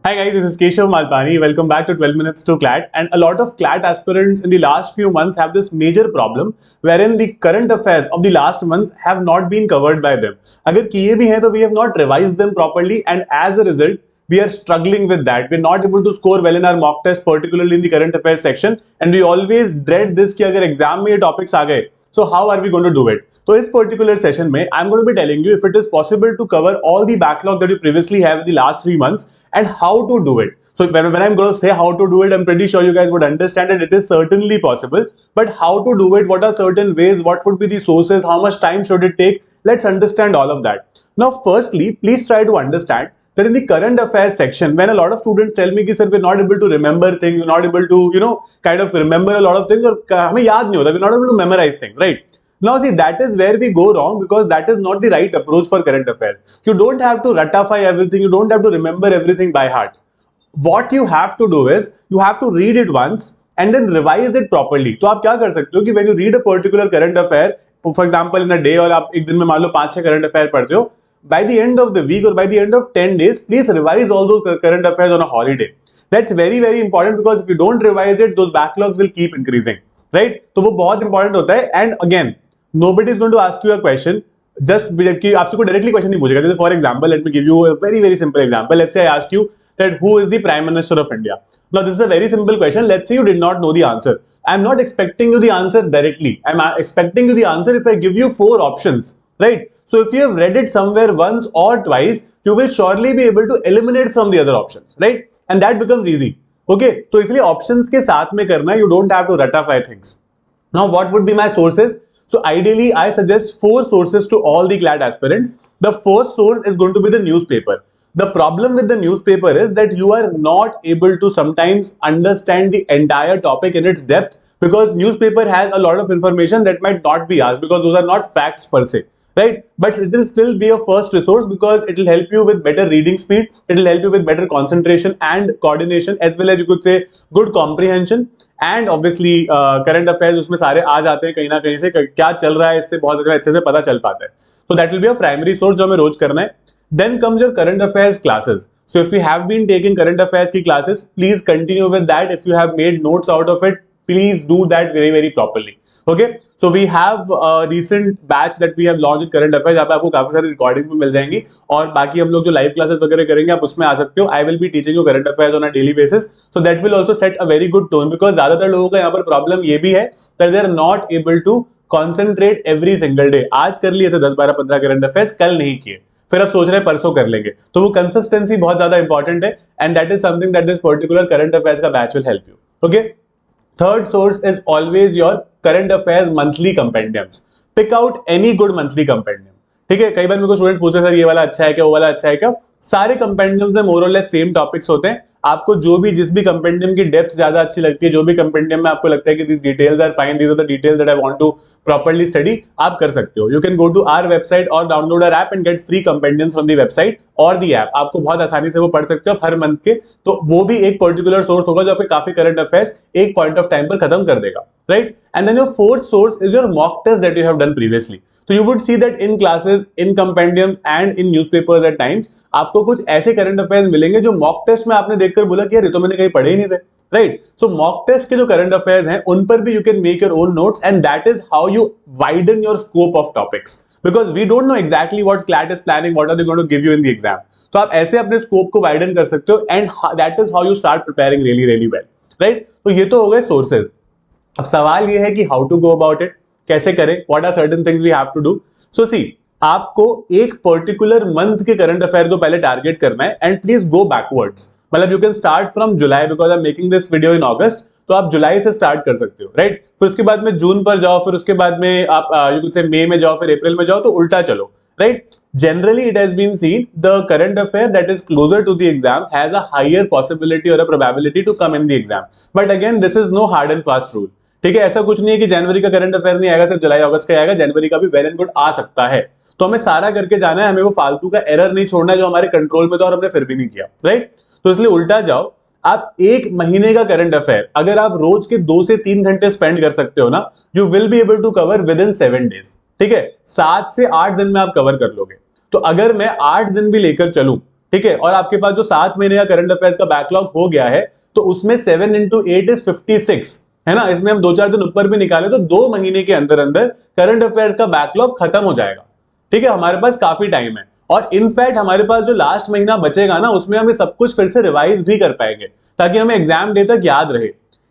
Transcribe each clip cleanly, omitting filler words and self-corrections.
Hi guys, this is Keshav Malpani. Welcome back to 12 Minutes to CLAT. And a lot of CLAT aspirants in the last few months have this major problem wherein the current affairs of the last months have not been covered by them. अगर किए भी हैं तो we have not revised them properly and as a result we are struggling with that. We're not able to score well in our mock test, particularly in the current affairs section. And we always dread this कि अगर exam में ये topics आ गए, so how are we going to do it? तो इस particular session में I am going to be telling you if it is possible to cover all the backlog that you previously have in the last 3 months and how to do it. So when I'm going to say how to do it, I'm pretty sure you guys would understand that it is certainly possible. But how to do it? What are certain ways? What would be the sources? How much time should it take? Let's understand all of that. Now, firstly, please try to understand that in the current affairs section, when a lot of students tell me कि sir we're not able to remember things, we're not able to kind of remember a lot of things, और हमें याद नहीं होता, we're not able to memorize things, right? Now see, that is where we go wrong because that is not the right approach for current affairs. You don't have to ratify everything, you don't have to remember everything by heart. What you have to do is, you have to read it once and then revise it properly. तो आप क्या कर सकते हो कि when you read a particular current affair, for example in a day और आप एक दिन में मान लो 5-6 current affair पढ़ते हो, by the end of the week or by the end of 10 days, please revise all those current affairs on a holiday. That's very very important because if you don't revise it, those backlogs will keep increasing, right? तो वो बहुत important होता है. And again, nobody is going to ask you a question just कि आपसे कोई directly question नहीं पूछेगा. For example, let me give you a very very simple example. Let's say I ask you that who is the Prime Minister of India. Now this is a very simple question. Let's say you did not know the answer. I'm not expecting you the answer directly. I'm expecting you the answer if I give you 4 options, right? So if you have read it somewhere once or twice, you will surely be able to eliminate from the other options, right? And that becomes easy. Okay, तो इसलिए options के साथ में करना है. You don't have to ratify things. Now what would be my sources? So ideally, I suggest 4 sources to all the CLAT aspirants. The first source is going to be the newspaper. The problem with the newspaper is that you are not able to sometimes understand the entire topic in its depth because newspaper has a lot of information that might not be asked because those are not facts per se, right? But it will still be a first resource because it will help you with better reading speed, it will help you with better concentration and coordination as well as you could say good comprehension. And obviously current affairs उसमें सारे आ जाते हैं कहीं ना कहीं से, क्या चल रहा है इससे बहुत अच्छे से पता चल पाता है. So that will be a primary source जो हमें रोज करना है. Then comes your current affairs classes. So if you have been taking current affairs की classes, please continue with that. If you have made notes out of it, please do that very very properly. Okay, so we have recent batch that we have launch in current affairs. यहाँ पे आपको काफी सारी recordings भी मिल जाएंगी और बाकी हम लोग जो लाइव क्लासेस वगैरह करेंगे आप उसमें आ सकते हो. I will be teaching you current affairs on a daily basis, so that will also set a very good tone because ज्यादातर लोगों का यहाँ पर प्रॉब्लम ये भी है that they are not able to concentrate every single day. आज कर लिए थे 10-12-15 करंट अफेयर्स, कल नहीं किए, फिर आप सोच रहे हैं परसों कर लेंगे. तो वो कंसिस्टेंसी बहुत ज्यादा इंपॉर्टेंट है and that is something that this particular current affairs का batch will help you. Okay, third source is always your current affairs monthly compendiums. Pick out any good monthly compendium. ठीक है, कई बार मेरे को student पूछते हैं sir ये वाला अच्छा है क्या, वो वाला अच्छा है क्या. सारे कंपेंडियम्स में मोर और लेस सेम टॉपिक्स होते हैं. आपको जो भी जिस भी कंपेंडियम की डेप्थ ज्यादा अच्छी लगती है, जो भी कंपेंडियम में आपको लगता है कि this details are fine, these are the details that I want to properly study, आप कर सकते हो. You can go to our website और download our app and get free compendiums from the website और द ऐप. आपको बहुत आसानी से वो पढ़ सकते हो हर मंथ के. तो वो भी एक पर्टिकुलर सोर्स होगा जो आपके काफी करंट अफेयर्स एक पॉइंट ऑफ टाइम पर खत्म कर देगा, right? And then your fourth source is your mock test that you have done previously. So you would see that in classes, in compendiums and in newspapers at times आपको कुछ ऐसे current affairs मिलेंगे जो mock test में आपने देखकर बोला कि यार ये तो मैंने कहीं पढ़े ही नहीं थे, राइट? सो मॉक टेस्ट के जो करंट अफेयर्स हैं उन पर भी you can make your own notes and that is how you widen your scope of topics because we don't know exactly what CLAT is planning, what are they going to give you in the exam. तो आप ऐसे अपने scope को widen कर सकते हो and that is how you start preparing really really well, right? तो ये तो हो गए सोर्सेज. अब सवाल ये है कि how to go about it, कैसे करें, what are certain things we have to do. So see, आपको एक पर्टिकुलर मंथ के करंट अफेयर को पहले टारगेट करना है एंड प्लीज गो बैकवर्ड्स. मतलब you can start from July because I am making this video in August, तो आप जुलाई से स्टार्ट कर सकते हो, राइट? फिर उसके बाद में जून पर जाओ, फिर उसके बाद में आप यू कैन से मई में जाओ, फिर अप्रैल में जाओ, तो उल्टा चलो, right? Generally, it has been seen the current affair that is closer to the exam has a higher possibility or a probability to come in the exam. But again, this is no hard and fast rule. ठीक है, ऐसा कुछ नहीं है कि जनवरी का current affair नहीं आएगा सिर्फ जुलाई अगस्त का आएगा, जनवरी का भी वेल एंड गुड आ सकता है. तो हमें सारा करके जाना है, हमें वो फालतू का एरर नहीं छोड़ना है जो हमारे कंट्रोल में था और हमने फिर भी नहीं किया, राइट? तो इसलिए उल्टा जाओ. आप एक महीने का करंट अफेयर अगर आप रोज के 2 से 3 घंटे स्पेंड कर सकते हो ना, you will be able to cover within 7 days. ठीक है, 7 से 8 दिन में आप कवर कर लोगे. तो अगर मैं 8 दिन भी लेकर चलूं ठीक है, और आपके पास जो 7 महीने का करंट अफेयर्स का बैकलॉग हो गया है, तो उसमें 7 इंटू 8 इज 56, है ना। इसमें हम 2-4 दिन ऊपर भी निकाले तो 2 महीने के अंदर अंदर करंट अफेयर्स का बैकलॉग खत्म हो जाएगा। ठीक है, हमारे पास काफी टाइम है, और इनफैक्ट हमारे पास जो लास्ट महीना बचेगा ना, उसमें हम ये सब कुछ फिर से रिवाइज भी कर पाएंगे, ताकि हमें एग्जाम डे तक याद रहे।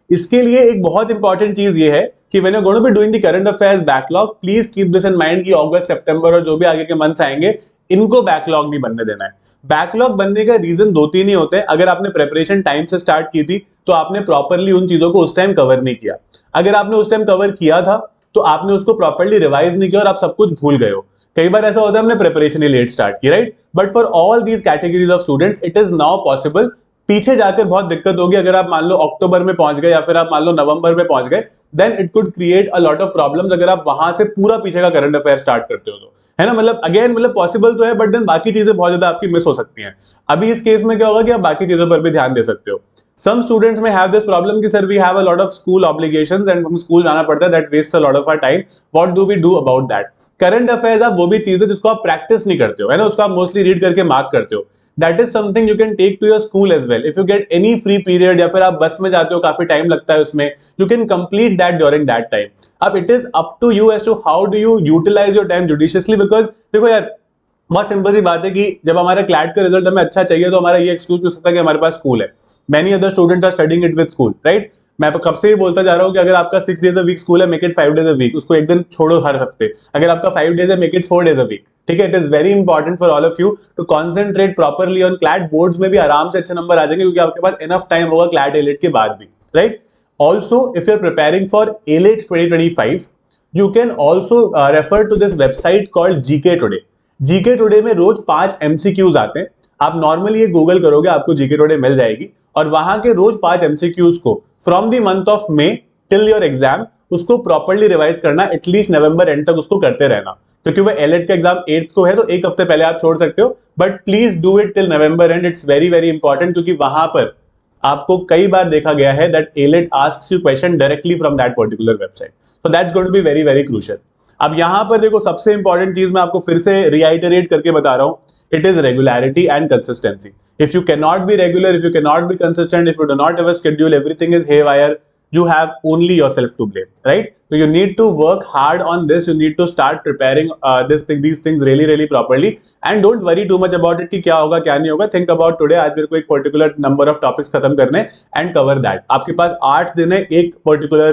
इसके लिए एक बहुत इंपॉर्टेंट चीज ये है कि when you going to be doing the current affairs backlog, please keep this in mind कि अगस्त, सितंबर और जो भी आगे के मंथ्स आएंगे, इनको बैकलॉग नहीं बनने देना है। बैकलॉग बनने का रीजन 2-3 ही होते हैं। अगर आपने प्रिपरेशन टाइम से स्टार्ट की थी, तो आपने प्रॉपरली उन चीजों को उस टाइम कवर नहीं किया। अगर आपने उस टाइम कवर किया था, तो आपने उसको प्रॉपरली रिवाइज नहीं किया और आप सब कुछ भूल गए हो। कई बार ऐसा होता है हमने प्रिपरेशन ही लेट स्टार्ट की, right. But for all these categories of students it is now possible. पीछे जाकर बहुत दिक्कत होगी अगर आप मान लो अक्टूबर में पहुंच गए या फिर आप मान लो नवंबर में पहुंच गए, then it could create a lot of problems अगर आप वहां से पूरा पीछे का करंट अफेयर स्टार्ट करते हो तो, है ना। मतलब अगेन, मतलब पॉसिबल तो है, बट देन बाकी चीजें बहुत ज्यादा आपकी मिस हो सकती हैं। अभी इस केस में क्या होगा कि आप बाकी चीजों पर भी ध्यान दे सकते हो। सम स्टूडेंट्स में हैव दिस प्रॉब्लम कि sir we have a lot of school obligations and हम स्कूल जाना पड़ता है, that wastes a lot of our time. What do we do about that? Current affairs आप वो भी चीज है जिसको आप प्रैक्टिस नहीं करते हो, है ना, उसको आप मोस्टली रीड करके मार्क करते हो। That is something you can take to your school as well. If you get any free period या फिर आप बस में जाते हो, काफी टाइम लगता है उसमें, you can complete that during that time. अब it is up to you as to how do you utilise your time judiciously. Because देखो यार, बहुत सिंपल सी बात है कि जब हमारा क्लैट का रिजल्ट हमें अच्छा चाहिए, तो हमारा ये एक्सक्यूज हो सकता है कि हमारे पास स्कूल है। Many other students are studying it with school, right. मैं कब से ही बोलता जा रहा हूं कि अगर आपका 6 डेज अ वीक स्कूल है, make it 5 days a week, उसको एक दिन छोड़ो हर हफ्ते। अगर आपका 5 डेज है, make it 4 days a week. ठीक है, it is very important for all of you to concentrate properly on CLAT. Boards में भी आराम से अच्छे नंबर आ जाएंगे, क्योंकि आपके पास इनफ टाइम होगा क्लैट एलेट के बाद भी, right. Also if you are preparing for AILET 2025, you can also refer to this website called GK Today. GK Today में रोज 5 MCQs आते हैं। आप नॉर्मली ये गूगल करोगे, आपको GK Today मिल जाएगी, और वहां के रोज 5 MCQs को from the month of May till your exam, उसको प्रॉपरली रिवाइज करना, एटलीस्ट नवंबर एंड तक उसको करते रहना। तो क्योंकि एलेट का एग्जाम 8 को है, तो एक हफ्ते पहले आप छोड़ सकते हो, but please do it till November end. It's very very important, क्योंकि वहां पर आपको कई बार देखा गया है that AILET asks you question directly from that particular website. So that's going to be very very crucial. अब यहां पर देखो, सबसे इंपॉर्टेंट चीज मैं आपको फिर से रिआइटरेट करके बता रहा हूं, it is regularity and consistency. If you can not be regular, if you can not be consistent, if you do not have a schedule, everything is haywire, you have only yourself to blame, right? So you need to work hard on this. You need to start preparing these things really really properly, and don't worry too much about it कि क्या होगा क्या नहीं होगा। Think about today, आज मेरे को एक particular number of topics खत्म करने and cover that। आपके पास 8 दिन है एक particular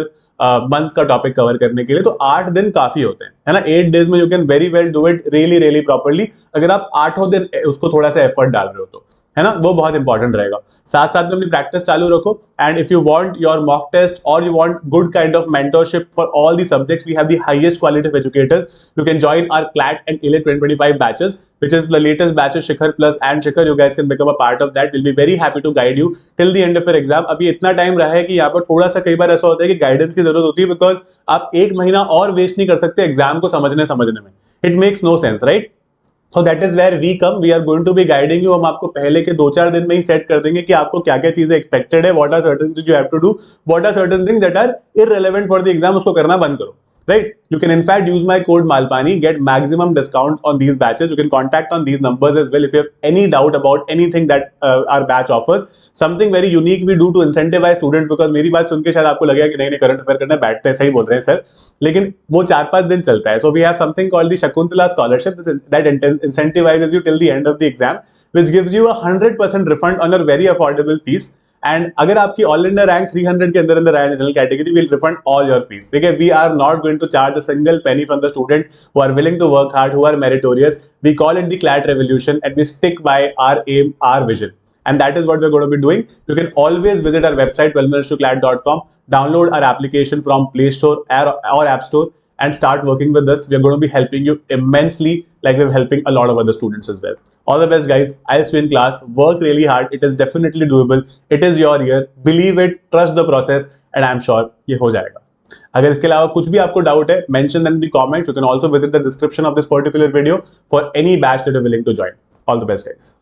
मंथ का टॉपिक कवर करने के लिए, तो 8 दिन काफी होते हैं, है ना। 8 डेज में you can very well do it really really properly, अगर आप 8 दिन उसको थोड़ा सा एफर्ट डाल रहे हो तो, है ना, वो बहुत इंपॉर्टेंट रहेगा। साथ साथ में अपनी प्रैक्टिस चालू रखो, and if you want your mock test और you want good kind of mentorship for all the subjects, we have the highest quality of educators. You can join our CLAT and AILET 2025 batches, which is the latest batches, Shikhar Plus and Shikhar. You guys can become a part of that. We'll be very happy to guide you till the end of your exam. अभी इतना time रहा है कि यहाँ पर थोड़ा सा कई बार ऐसा होता है कि गाइडेंस की जरूरत होती है, बिकॉज आप एक महीना और वेस्ट नहीं कर सकते एग्जाम को समझने में। It makes no sense, right. So that is where we come. We are going to be guiding you. हम आपको पहले के 2-4 दिन में ही सेट कर देंगे कि आपको क्या क्या चीजें एक्सपेक्टेड है, what are certain things you have to do, what are certain things that are irrelevant for the exam, उसको करना बंद करो, right? You can in fact use my code Malpani, get maximum discounts on these batches. You can contact on these numbers as well if you have any doubt about anything that our batch offers. Something very unique we do to incentivize students, because मेरी बात सुन के शायद आपको लगेगा कि नहीं नहीं current affair करना बैठते हैं, सही बोल रहे हैं सर, लेकिन वो 4-5 दिन चलता है। So we have something called the Shakuntala scholarship that incentivizes you till the end of the exam, which gives you a 100% refund on your very affordable fees. And अगर आपकी ऑल इंडिया रैंक 300 के अंदर अंदर आया general category, will refund all your fees. ठीक है, we are not going to charge a single penny from the students who are willing to work hard, who are meritorious. We call it the CLAT revolution and we stick by our aim, our vision, and that is what we're going to be doing. You can always visit our website 12minutestoclat.com, download our application from Play Store or App Store and start working with us. We are going to be helping you immensely, like we're helping a lot of other students as well. All the best guys. I'll see you in class. Work really hard. It is definitely doable. It is your year. Believe it, trust the process, and I'm sure ये हो जाएगा। अगर इसके अलावा कुछ भी आपको doubt है, mention them in the comments. You can also visit the description of this particular video for any batch that you're willing to join. All the best guys.